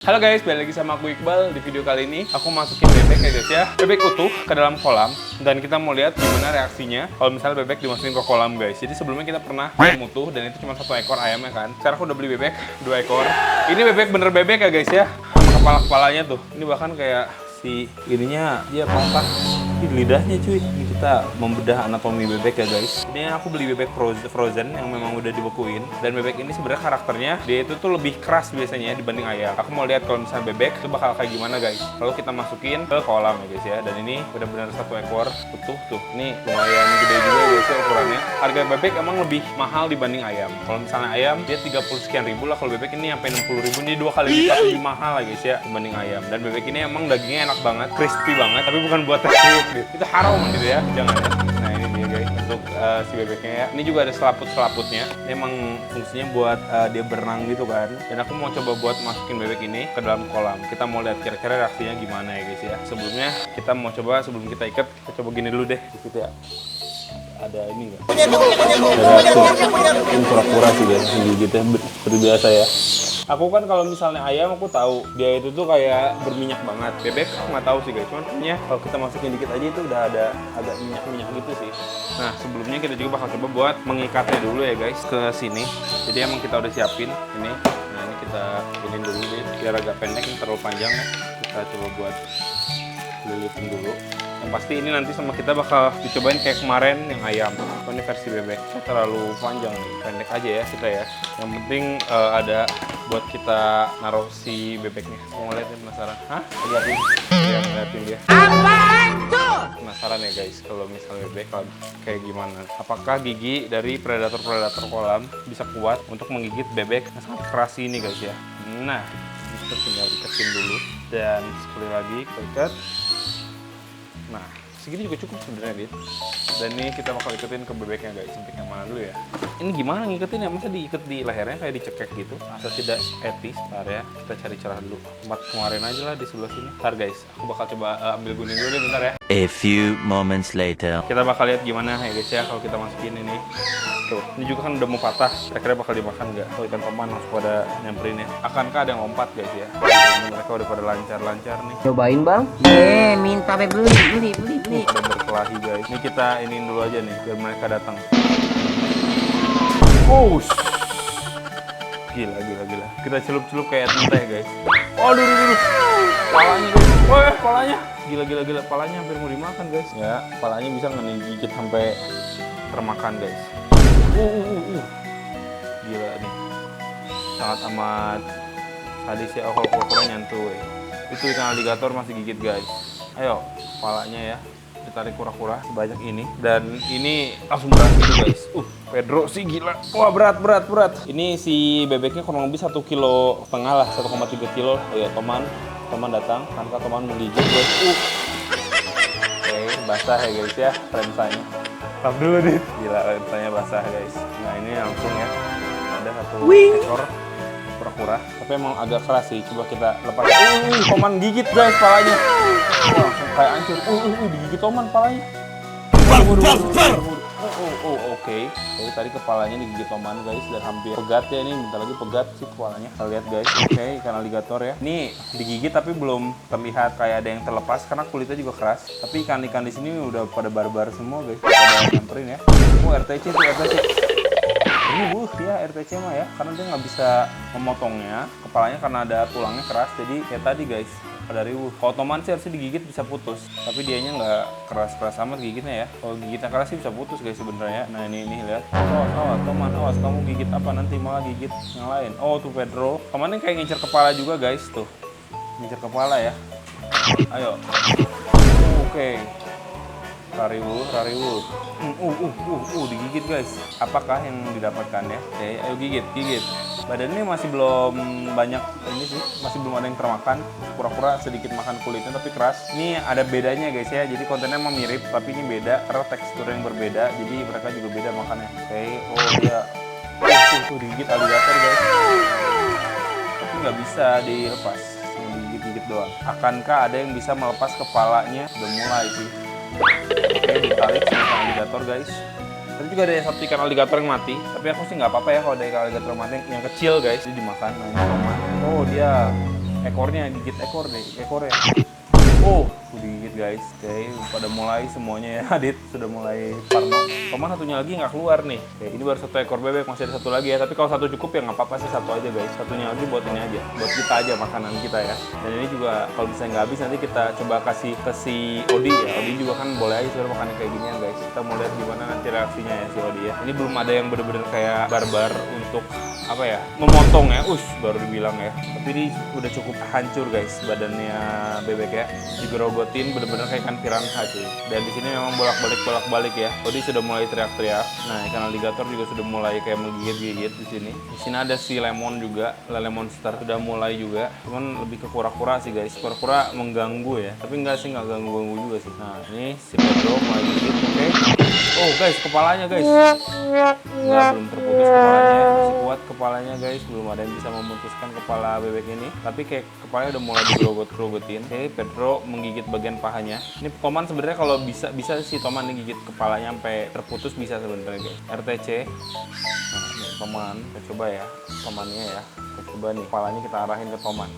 Halo guys, balik lagi sama aku Iqbal. Di video kali ini aku masukin bebek ya guys ya, bebek utuh ke dalam kolam. Dan kita mau lihat gimana reaksinya kalau misalnya bebek dimasukin ke kolam guys. Jadi sebelumnya kita pernah ayam utuh dan itu cuma 1 ekor ayamnya kan. Sekarang aku udah beli bebek 2 ekor. Ini bebek bener bebek ya guys ya, sama kepala-kepalanya tuh. Ini bahkan kayak si ininya dia patah di lidahnya cuy. Ini kita membedah anatomi bebek ya guys. Ini aku beli bebek frozen yang memang udah dibekuin. Dan bebek ini sebenarnya karakternya dia itu tuh lebih keras biasanya dibanding ayam. Aku mau lihat kalau misalnya bebek itu bakal kayak gimana guys. Lalu kita masukin ke kolam ya guys ya. Dan ini benar-benar 1 ekor utuh tuh. Ini lumayan gede juga guys ya ukurannya. Harga bebek emang lebih mahal dibanding ayam. Kalau misalnya ayam dia 30 sekian ribu lah. Kalau bebek ini sampai 60 ribu. Ini 2 kali lipat lebih mahal lah guys ya dibanding ayam. Dan bebek ini emang dagingnya enak banget, crispy banget. Tapi bukan buat tes gitu. Itu haram gitu ya, jangan ya. Nah ini dia guys untuk si bebeknya ya. Ini juga ada selaput-selaputnya. Ini emang fungsinya buat dia berenang gitu kan. Dan aku mau coba buat masukin bebek ini ke dalam kolam. Kita mau lihat kira-kira reaksinya gimana ya guys ya. Sebelumnya kita mau coba, sebelum kita ikat, kita coba gini dulu deh gitu ya. Ada ini nggak? Ini pura-pura sih guys, gigitnya seperti biasa ya. Aku kan kalau misalnya ayam aku tahu dia itu tuh kayak berminyak banget. Bebek aku nggak tahu sih guys, cuman kayaknya kalau kita masukin dikit aja itu udah ada agak minyak-minyak gitu sih. Nah sebelumnya kita juga bakal coba buat mengikatnya dulu ya guys ke sini. Jadi emang kita udah siapin ini. Nah ini kita iniin dulu deh, biar agak pendek, ini terlalu panjang ya. Kita coba buat lilitin dulu. Yang pasti ini nanti sama kita bakal dicobain kayak kemarin yang ayam. Ini versi bebek. Terlalu panjang nih, pendek aja ya kita ya. Yang penting ada buat kita naruh si bebeknya. Mau ngeliatin, penasaran? Hah? Liatin. Ya, ngeliatin dia. Apaan tuh? Penasaran ya guys, kalau misalnya bebek kayak gimana? Apakah gigi dari predator-predator kolam bisa kuat untuk menggigit bebek yang sangat keras ini guys ya? Nah, kita tinggal iketin dulu. Dan sekali lagi kita ikat. Nah, segini juga cukup sebenarnya dia. Dan ini kita bakal iketin ke bebeknya guys. Sampai yang mana dulu ya? Ini gimana ngiketin ya? Masa diikat di lehernya kayak dicekek gitu? Atau tidak etis? Ntar ya, kita cari cara dulu. Tempat kemarin aja lah di sebelah sini. Ntar guys, aku bakal coba ambil gunting dulu deh bentar ya. A few moments later. Kita bakal lihat gimana ya guys ya kalau kita masukin ini. Tuh, ini juga kan udah mau patah. Kira-kira bakal dimakan nggak? Kalau ikan toman langsung pada nyamperin ya. Akankah ada yang lompat guys ya? Ini mereka udah pada lancar-lancar nih. Cobain bang. Minta beli. Udah berkelahi guys. Ini kita iniin dulu aja nih biar mereka datang. Oh, gila. Kita celup-celup kayak tenteh guys. Oh, dulu. Palanya guys. Wah, palanya. Gila. Palanya hampir mau dimakan guys. Ya, palanya bisa ngegigit sampai termakan guys. Gila nih. Sangat amat sadis ya. Oh, kalau kura-kura nyantuy. Itu ikan aligator masih gigit guys. Ayo, palanya ya. Ditarik kura-kura sebanyak ini. Dan ini langsung berat gitu guys. Pedro sih gila. Wah, berat. Ini si bebeknya kurang lebih 1,5 kilo lah, 1,3 kilo. Ya, Toman datang. Karena Toman menggigit guys. Oke, basah ya guys ya rensanya. Tap dulu nih. Gila, rensanya basah guys. Nah, ini langsung ya. Ada 1 ekor kura-kura. Tapi emang agak keras sih. Coba kita lepas. Toman gigit guys palanya. Wah, langsung kayak hancur. Digigit Toman palanya. Oke. Jadi tadi kepalanya digigit Toman guys dan hampir pegat ya, ini bentar lagi pegat sih kepalanya. Kita lihat guys. Oke, ikan aligator ya. Ini digigit tapi belum terlihat kayak ada yang terlepas karena kulitnya juga keras. Tapi ikan-ikan di sini udah pada barbar semua guys. Pada nyamperin ya. RTC tuh RTC. Ini ya RTC mah ya, karena dia nggak bisa memotongnya kepalanya karena ada tulangnya keras. Jadi kayak tadi guys, pada riuh. Kalau Toman sih harusnya digigit bisa putus, tapi dianya nggak keras-keras amat gigitnya ya. Kalau gigitnya keras sih bisa putus guys sebenarnya. Nah ini lihat. Awas Toman, awas kamu gigit apa nanti malah gigit yang lain. Oh tuh Pedro, kemarin kayak ngincer kepala juga guys tuh, ngincer kepala ya. Ayo. Oke. Rariwu. Digigit guys. Apakah yang didapatkan ya? Oke, ayo gigit. Badannya masih belum banyak ini sih, masih belum ada yang termakan. Kura-kura sedikit makan kulitnya tapi keras. Ini ada bedanya guys ya. Jadi kontennya emang mirip, tapi ini beda karena tekstur yang berbeda. Jadi mereka juga beda makannya. Oke, dia tuh digigit aligator guys. Tapi nggak bisa dilepas, digigit doang. Akankah ada yang bisa melepas kepalanya? Udah mulai sih. Oke, ditarik sama aligator guys. Tadi juga ada 1 ikan aligator yang mati, tapi aku sih nggak apa-apa ya kalau ada ikan aligator mati yang kecil guys. Jadi dimakan. Nah, ini Toman. Oh, dia ekornya, gigit ekornya. Oh, digigit guys. Oke, pada mulai semuanya ya. Adit sudah mulai parno. Toman satunya lagi nggak keluar nih. Oke, ini baru satu ekor bebek, masih ada satu lagi ya. Tapi kalau satu cukup ya nggak apa-apa sih, satu aja guys. Satunya lagi buat ini aja, buat kita aja, makanan kita ya. Dan ini juga kalau bisa nggak habis nanti kita coba kasih ke si Odi ya. Odi juga kan boleh aja sebenarnya makannya kayak ginian guys. Kita mau lihat gimana nanti reaksinya ya si Odi ya. Ini belum ada yang bener-bener kayak barbar untuk apa ya, memotong ya. Baru dibilang ya. Tapi ini udah cukup hancur guys badannya bebek ya. Digerogotin bener-bener kayak ikan piranha cuy. Dan di sini memang bolak-balik ya. Odi sudah mulai teriak-teriak. Nah, ikan alligator juga sudah mulai kayak menggigit-gigit di sini. Di sini ada si lemon juga, lele monster sudah mulai juga. Cuman lebih ke kura-kura sih guys. Kura-kura mengganggu ya. Tapi enggak sih, enggak ganggu-ganggu juga sih. Nah, ini si Pedro mulai gigit. Oke. Oh guys, kepalanya guys. Enggak, belum terputus kepalanya. Masih kuat kepalanya guys. Belum ada yang bisa memutuskan kepala bebek ini. Tapi kayak kepalanya udah mulai digerogot-gerogotin. Oke, Pedro menggigit bagian pahanya. Ini Toman sebenarnya kalau bisa si Toman nih gigit kepalanya sampai terputus bisa sebenarnya guys. RTC. Nah, ini Toman, kita coba ya. Tomannya ya. Kita coba nih kepalanya kita arahin ke Toman.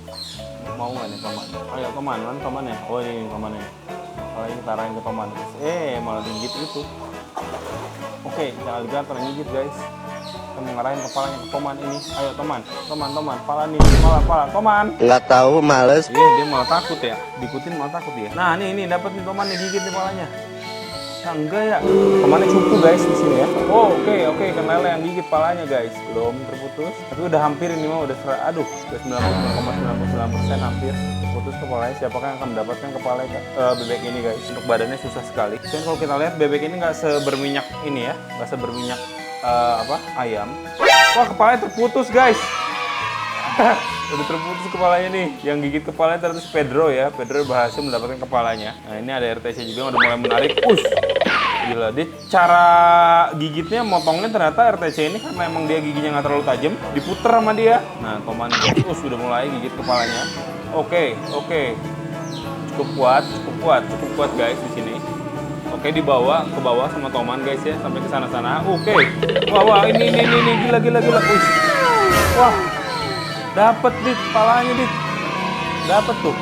Mau nggak nih Toman? Ayo Toman, mana Toman ya? Oh ini Tomannya. Kepalanya kita arahin ke Toman. Malah digigit itu. Oke, jangan alligator yang gigit guys. Kita mengarahin kepalanya ke Toman ini. Ayo Toman, pala nih, pala, Toman. Nggak tahu, males. Iya, dia malah takut ya. Diikutin malah takut ya. Nah, ini dapat nih Toman nih gigit nih palanya. Nah, enggak ya. Tomannya cupu guys di sini ya. Oh, oke, ikan lele yang gigit palanya guys. Belum terputus. Tapi udah hampir ini mah udah 99,99% hampir putus kepalanya. Siapakah yang akan mendapatkan kepala bebek ini guys? Untuk badannya susah sekali. Cuman kalau kita lihat bebek ini nggak seberminyak ini ya, nggak seberminyak ayam. Wah, kepalanya terputus guys. Udah terputus kepalanya nih. Yang gigit kepalanya ternyata Pedro ya. Pedro berhasil mendapatkan kepalanya. Nah, ini ada RTC juga yang udah mulai menarik. Gila, dia cara gigitnya, motongnya ternyata RTC ini karena emang dia giginya nggak terlalu tajam, diputer sama dia. Nah, Toman guys, udah mulai gigit kepalanya. Oke. Cukup kuat guys di sini. Oke, dibawa ke bawah sama Toman guys ya, sampai ke sana. Oke. Wah, ini gila. Wah. Dapat dit kepalanya dit. Dapat tuh.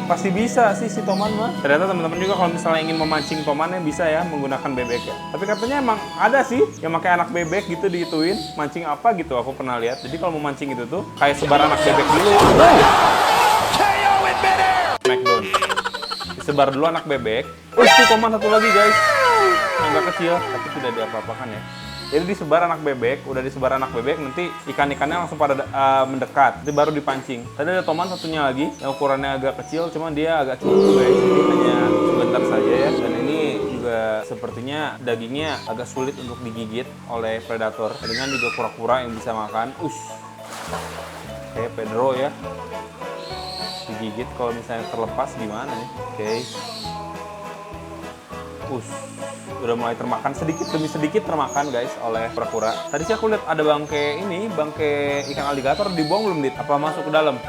Pasti bisa sih si Toman mah. Ternyata teman-teman juga kalau misalnya ingin memancing Tomannya bisa ya menggunakan bebek ya. Tapi katanya emang ada sih yang pakai anak bebek gitu diituin. Mancing apa gitu aku pernah lihat. Jadi kalau mau mancing itu tuh kayak sebar anak bebek dulu. Smackdown. Disebar dulu anak bebek. Si Toman satu lagi guys. Yang agak kecil tapi tidak diapa-apakan ya. Jadi disebar anak bebek, udah disebar anak bebek, nanti ikan-ikannya langsung pada mendekat, nanti baru dipancing. Tadi ada Toman satunya lagi, yang ukurannya agak kecil, cuman dia agak cukup guys, jadi hanya sebentar saja ya. Dan ini juga sepertinya dagingnya agak sulit untuk digigit oleh predator. Dengan juga kura-kura yang bisa makan. Oke, Pedro ya. Digigit kalau misalnya terlepas gimana nih? Oke. Udah mulai termakan sedikit demi sedikit termakan guys oleh kura-kura. Tadi sih aku lihat ada bangke ikan alligator dibuang belum dit? Apa masuk ke dalam?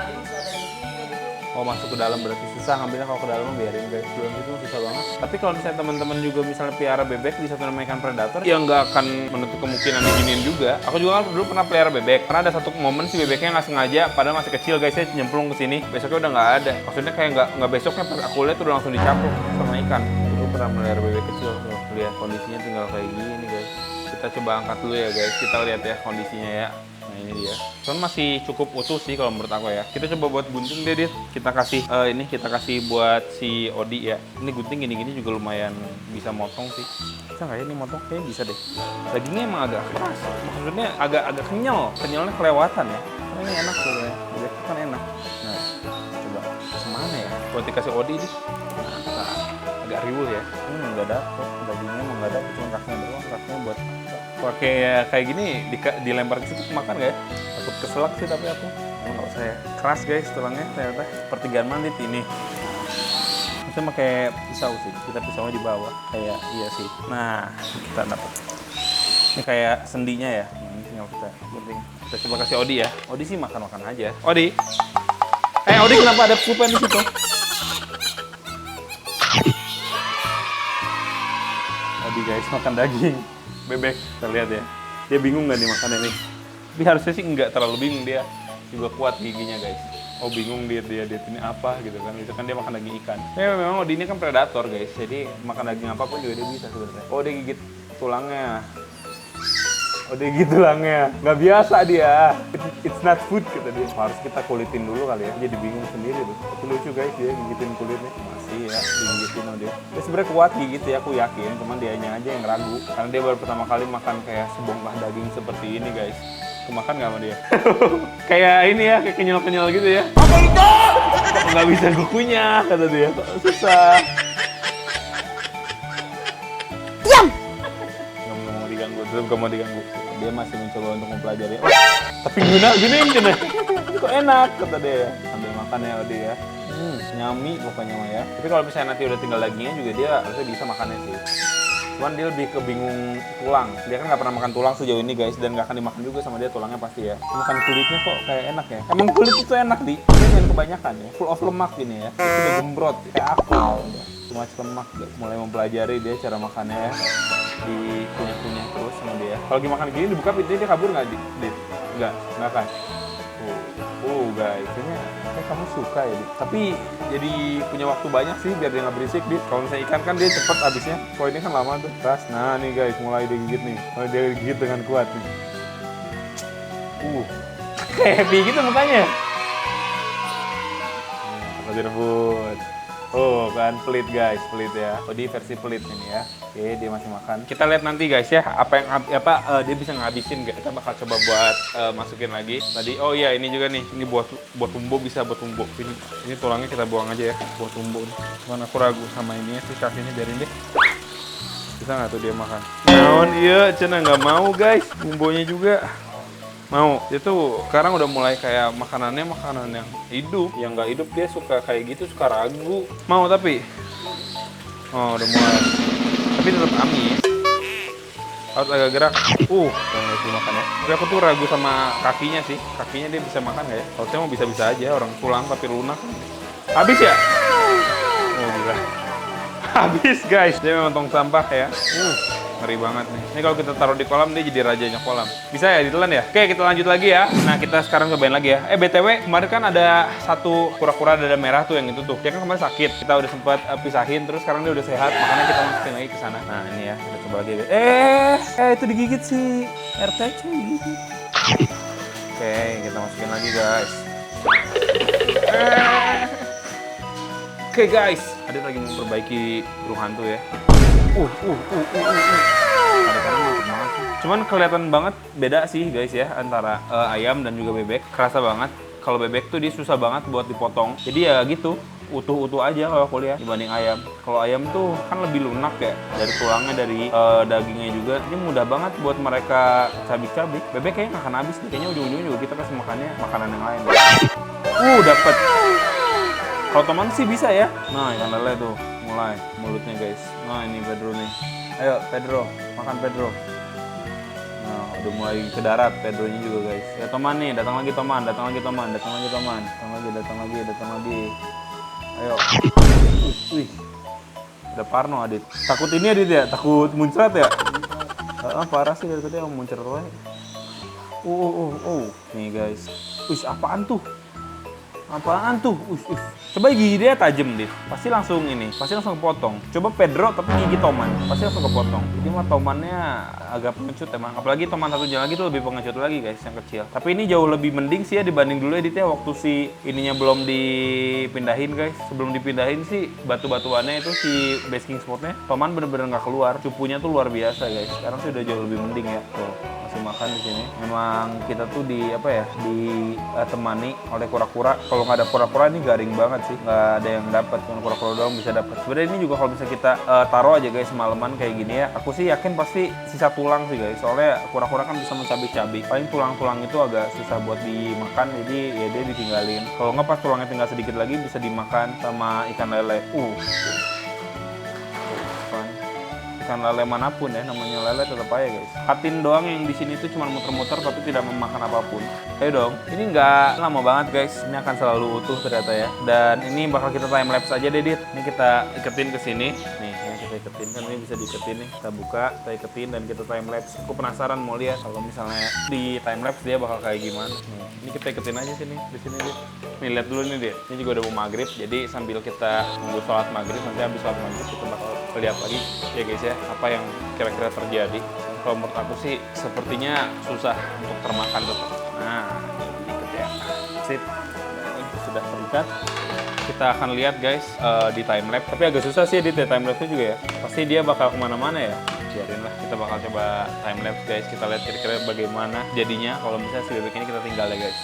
Oh, masuk ke dalam berarti susah ngambilnya. Kalau ke dalam biarin guys, belum itu susah banget. Tapi kalau misalnya teman-teman juga misalnya piara bebek di satu nama ikan predator, ya nggak akan menutup kemungkinan diginiin juga. Aku juga kan dulu pernah pelihara bebek. Karena ada satu momen si bebeknya nggak sengaja, padahal masih kecil guys, saya nyemplung ke sini. Besoknya udah nggak ada. Maksudnya kayak nggak besoknya pas aku lihat udah langsung dicampur sama ikan. Pernah melihara bebek kecil, lihat kondisinya tinggal kayak gini guys. Kita coba angkat dulu ya guys, kita lihat ya kondisinya ya. Nah ini dia, cuman masih cukup utuh sih kalau menurut aku ya. Kita coba buat gunting deh dit. Kita kasih kita kasih buat si Odi ya. Ini gunting gini-gini juga lumayan bisa motong sih. Bisa nggak ya ini motong? Kayaknya bisa deh. Dagingnya emang agak keras, maksudnya agak kenyalnya kelewatan ya. Karena ini enak sebenarnya, bebek kan enak. Nah coba semana ya buat dikasih Odi dit. Agak riuh ya, nggak dapet dagingnya, emang nggak dapet, cuma kakinya doang. Kakinya buat pakai ya, kayak gini dilempar ke situ makan nggak ya? Takut keselak sih tapi aku nggak usah ya. Keras guys tulangnya ternyata. Sepertigaan mandit ini. Kita pakai pisau sih, kita pisaunya di bawah kayak iya sih. Nah kita dapat. Ini kayak sendinya ya. Ini tinggal kita gunting. Kita coba kasih Odi ya. Odi sih makan aja. Odi. Odi kenapa ada kupen di situ? Odi guys makan daging bebek, kita lihat ya. Dia bingung nggak nih makannya nih? Tapi harusnya sih nggak terlalu bingung, dia juga kuat giginya guys. Oh bingung dia ini apa gitu kan. Itu kan dia makan daging ikan. Ya memang Odi ini kan predator guys. Jadi makan daging apapun juga dia bisa sebenarnya. Oh dia gigit tulangnya. Oh dia gigit tulangnya. Nggak biasa dia. It's not food kata dia. Harus kita kulitin dulu kali ya. Jadi bingung sendiri tuh. Tapi lucu guys dia gigitin kulitnya. Masih ya digigitin sama dia. Dia sebenarnya kuat gigit ya aku yakin. Cuman dianya aja yang ragu. Karena dia baru pertama kali makan kayak sebongkah daging seperti ini guys. Kemakan nggak sama dia? Kayak ini ya, kayak kenyal-kenyal gitu ya. Apa itu? Nggak bisa kukunya, kata dia. Susah. Diam! Nggak mau diganggu, tetap nggak mau diganggu. Dia masih mencoba untuk mempelajari. Oh, tapi gini cina. Kok enak, kata dia. Sambil makan ya Odi ya. Nyami pokoknya mah ya. Tapi kalau misalnya nanti udah tinggal dagingnya juga dia harusnya bisa makannya sih. Cuman dia lebih ke bingung tulang. Dia kan nggak pernah makan tulang sejauh ini guys, dan nggak akan dimakan juga sama dia tulangnya pasti ya. Makan kulitnya kok kayak enak ya. Emang kulit itu enak di. Ini yang kebanyakan ya. Full of lemak ini ya. Itu udah gembrot kayak aku. Cuma lemak guys. Mulai mempelajari dia cara makannya ya. Dikunyah-kunyah terus sama dia. Kalau lagi makan gini dibuka pintunya dia kabur nggak di? Nggak kan? Guys, kayaknya kamu suka ya, Dit. Tapi jadi punya waktu banyak sih biar dia nggak berisik, Dit. Kalau misalnya ikan kan dia cepet habisnya. Kalau ini kan lama tuh. Ras, nah nih guys, mulai dia gigit nih. Mulai dia gigit dengan kuat nih. Kayak happy gitu mukanya. Kalau direbut. Oh kan pelit guys, pelit ya. Oh di versi pelit ini ya. Oke dia masih makan. Kita lihat nanti guys ya apa yang dia bisa ngabisin. Kita bakal coba buat masukin lagi. Tadi oh iya ini juga nih. Ini buat tumbo bisa buat tumbo. Ini tulangnya kita buang aja ya buat tumbo. Cuman aku ragu sama ini ya sih kakinya biarin deh. Bisa nggak tuh dia makan? Naon iya, Cina nggak mau guys. Bumbunya juga. Mau, dia tuh sekarang udah mulai kayak makanannya makanan yang hidup. Yang nggak hidup dia suka kayak gitu, suka ragu. Mau tapi, oh udah mulai. Tapi tetap amis. Harus agak gerak. Yang nggak makan ya. Tapi aku tuh ragu sama kakinya sih. Kakinya dia bisa makan nggak ya? Kalau saya mau bisa-bisa aja, orang tulang tapi lunak. Habis ya? Oh gila. Habis guys. Dia memang tong sampah ya. Ngeri banget nih. Ini kalau kita taruh di kolam, dia jadi rajanya kolam. Bisa ya ditelan ya? Oke, kita lanjut lagi ya. Nah, kita sekarang cobain lagi ya. BTW, kemarin kan ada satu kura-kura dada merah tuh yang itu tuh. Dia kan kemarin sakit. Kita udah sempat pisahin, terus sekarang dia udah sehat. Makanya kita masukin lagi ke sana. Nah, ini ya. Kita coba lagi. Itu digigit si RT cuy. Oke, kita masukin lagi guys. Oke guys. Adit lagi memperbaiki burung hantu ya. Cuman kelihatan banget beda sih guys ya antara ayam dan juga bebek. Kerasa banget kalau bebek tuh dia susah banget buat dipotong. Jadi ya gitu, utuh-utuh aja kalau aku lihat dibanding ayam. Kalau ayam tuh kan lebih lunak ya, dari tulangnya, dari dagingnya juga. Ini mudah banget buat mereka cabik-cabik. Bebek kayaknya nggak akan habis nih. Kayaknya ujung-ujungnya juga kita kasih makannya makanan yang lain. Dapet. Kalau teman sih bisa ya. Nah ikan lele tuh mulai mulutnya guys. Nah ini Pedro nih. Ayo Pedro, makan Pedro. Nah udah mulai ke darat Pedronya juga guys. Ya teman nih, datang lagi teman. Datang lagi. Ayo. Wih. Ada Parno Adit. Takut ini Adit ya? Takut muncrat ya? Parah sih dari tadi yang muncrat wae. Nih guys. Apaan tuh? Coba gigi dia tajam deh. Pasti langsung kepotong. Coba Pedro tapi gigi Toman, pasti langsung kepotong. Jadi mah Tomannya agak pengecut emang. Apalagi Toman satu jalan lagi tuh lebih pengecut lagi guys, yang kecil. Tapi ini jauh lebih mending sih ya dibanding dulu editnya waktu si ininya belum dipindahin guys. Sebelum dipindahin sih batu-batuannya itu si basking spotnya Toman bener-bener nggak keluar. Cupunya tuh luar biasa guys. Sekarang sih udah jauh lebih mending ya. Tuh. Masih makan di sini. Memang kita tuh ditemani oleh kura-kura. Kalau nggak ada kura-kura ini garing banget sih. Nggak ada yang dapat. Cuma kura-kura doang bisa dapat. Sebenarnya ini juga kalau bisa kita taruh aja guys semalaman kayak gini ya. Aku sih yakin pasti sisa tulang sih guys. Soalnya kura-kura kan bisa mencabik-cabik. Paling tulang-tulang itu agak susah buat dimakan. Jadi ya dia ditinggalin. Kalau nggak pas tulangnya tinggal sedikit lagi bisa dimakan sama ikan lele. Ikan lele manapun ya, namanya lele tetap aja guys. Patin doang yang di sini tuh cuma muter-muter tapi tidak memakan apapun. Ayo dong. Ini nggak lama banget guys. Ini akan selalu utuh ternyata ya. Dan ini bakal kita time lapse aja deh, Dit. Ini kita iketin ke sini. Nih, ini kita Kita iketin kan, ini bisa diiketin nih. Kita buka, kita iketin dan kita time lapse. Aku penasaran mau lihat kalau misalnya di time lapse dia bakal kayak gimana. Nih, ini kita iketin aja sini, di sini dia. Nih lihat dulu nih dia. Ini juga udah mau maghrib, jadi sambil kita nunggu sholat maghrib, nanti habis sholat maghrib kita bakal lihat lagi ya guys ya, apa yang kira-kira terjadi. Kalau menurut aku sih sepertinya susah untuk termakan tetap. Nah, diikat ya. Sip. Nah, ini sudah terikat. Kita akan lihat guys di time lapse. Tapi agak susah sih di time lapse juga ya. Pasti dia bakal kemana-mana ya. Biarin lah, kita bakal coba time lapse guys. Kita lihat kira-kira bagaimana jadinya kalau misalnya si bebek ini kita tinggal ya guys.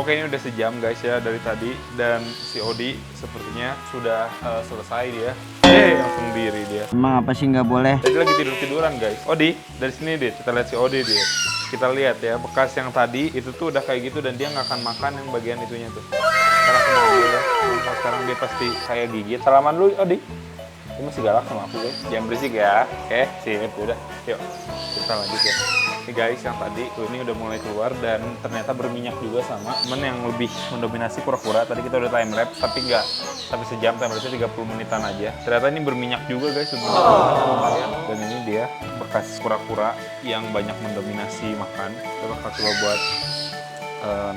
Oke, ini udah sejam guys ya dari tadi, dan si Odi sepertinya sudah selesai dia. Langsung diri dia. Emang apa sih nggak boleh? Tadi lagi tidur-tiduran guys. Odi, dari sini deh, kita lihat si Odi dia. Kita lihat ya, bekas yang tadi itu tuh udah kayak gitu dan dia nggak akan makan yang bagian itunya tuh. Sekarang aku mau ambil ya. Sekarang dia pasti kayak gigit. Salaman dulu Odi. Dia masih galak sama aku guys. Jangan berisik ya. Oke, sip, udah. Yuk, kita lanjut ya. Ini guys, yang tadi tuh ini udah mulai keluar dan ternyata berminyak juga sama temen yang lebih mendominasi kura-kura. Tadi kita udah time lapse tapi nggak sampai sejam, time lapse 30 menitan aja. Ternyata ini berminyak juga guys, lumayan. Dan ini dia bekas kura-kura yang banyak mendominasi makan. Kita bakal coba buat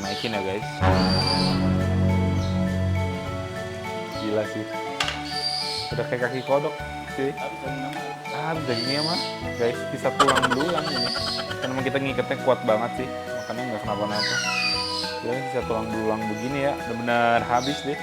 naikin ya guys. Gila sih. Udah kayak kaki kodok sih. Bisa gini ya mah guys, bisa tulang-belulang ini. Karena kita ngikatnya kuat banget sih, makanya nggak kenapa-napa. Jadi bisa tulang-belulang begini ya, benar-benar habis deh.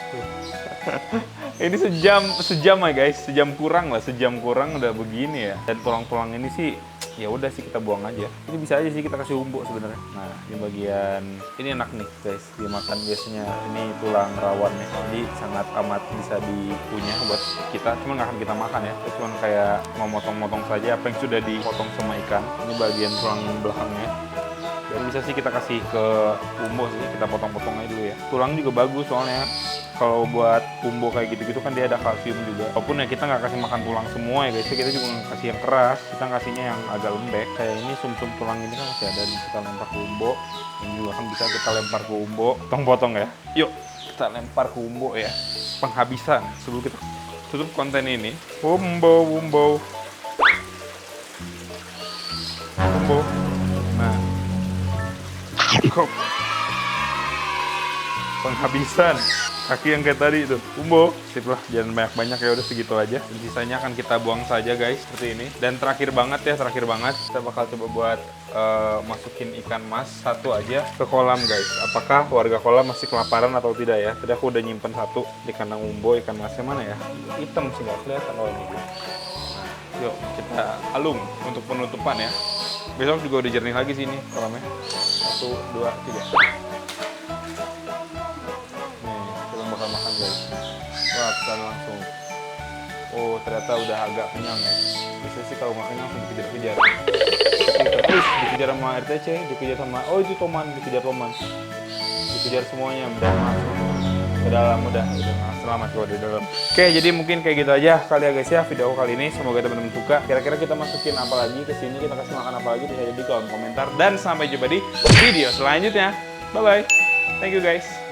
Ini sejam ya guys, sejam kurang udah begini ya. Dan tulang-tulang ini sih ya udah sih kita buang aja. Ini bisa aja sih kita kasih umbuk sebenarnya. Nah, di bagian ini enak nih guys, dimakan biasanya. Ini tulang rawannya, jadi sangat amat bisa dipunya buat kita. Cuma nggak akan kita makan ya, cuma kayak mau motong-motong saja apa yang sudah dipotong sama ikan. Ini bagian tulang belakangnya. Jadi bisa sih kita kasih ke umbuk sih, kita potong-potong aja dulu ya. Tulang juga bagus soalnya. Kalau buat umbo kayak gitu-gitu kan dia ada kalsium juga. Walaupun ya kita nggak kasih makan tulang semua ya guys, kita juga nggak kasih yang keras, kita kasihnya yang agak lembek. Kayak ini sum-sum tulang ini kan masih ada, dan kita lempar ke umbo. Ini juga kan bisa kita lempar ke umbo, potong-potong ya. Yuk, kita lempar ke umbo ya. Penghabisan sebelum kita tutup konten ini. Umbo. Nah, cukup. Penghabisan kaki yang kayak tadi itu, umbo. Sip lah, jangan banyak-banyak ya, udah segitu aja. Dan sisanya akan kita buang saja guys, seperti ini. Dan terakhir banget, kita bakal coba buat masukin ikan mas satu aja ke kolam guys. Apakah warga kolam masih kelaparan atau tidak ya? Tadi aku udah nyimpen satu di kandang umbo. Ikan masnya mana ya? Hitam sih, nggak kelihatan. Oh ini. Nah, Yuk kita alung untuk penutupan ya. Besok juga udah jernih lagi sini kolamnya. 1, 2, 3. Nih, kita bakal makan guys. Wah, pesan langsung. Oh, ternyata udah agak kenyang ya. Biasanya sih kalau nggak kenyang langsung dikejar-kejar. Dikejar sama RTC, dikejar sama, oh itu Toman, dikejar Toman. Dikejar semuanya, udah masuk ke dalam, udah selamat kalau di dalam. Oke, jadi mungkin kayak gitu aja kali ya guys ya video aku kali ini. Semoga teman-teman suka. Kira-kira kita masukin apa lagi ke sini, kita kasih makan apa lagi, bisa jadi di kolom komentar. Dan sampai jumpa di video selanjutnya. Bye bye. Thank you guys.